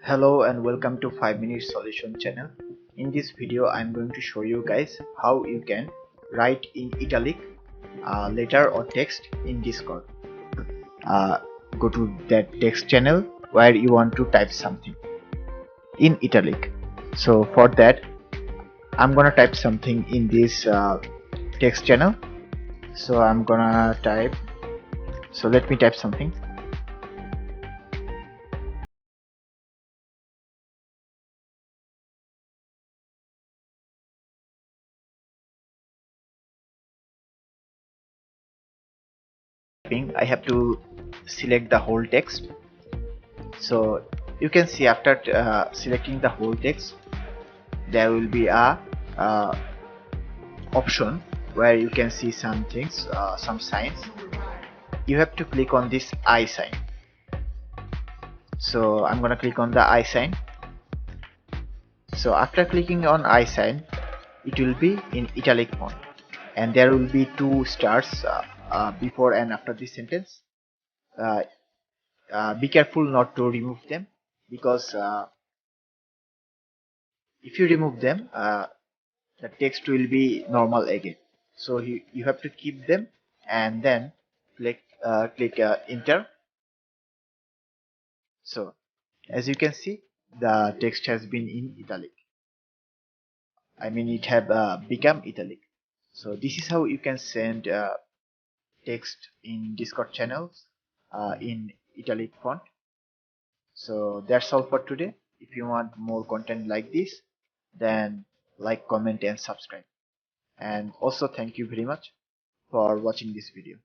Hello and welcome to 5 Minute Solution channel. In this video I'm going to show you guys how you can write in italic letter or text in Discord. Go to that text channel where you want to type something in italic. So for that I'm gonna type something in this text channel. So I'm gonna type, so let me type something. I have to select the whole text. So you can see after selecting the whole text there will be a option where you can see some things, some signs. You have to click on this I sign. So I'm gonna click on the I sign. So after clicking on I sign, it will be in italic font and there will be two stars before and after this sentence. uh, be careful not to remove them, because if you remove them the text will be normal again. So you have to keep them and then click enter. So as you can see, the text has been in italic. I mean, it have become italic. So this is how you can send text in Discord channels in italic font. So that's all for today. If you want more content like this, then like, comment and subscribe. And also thank you very much for watching this video.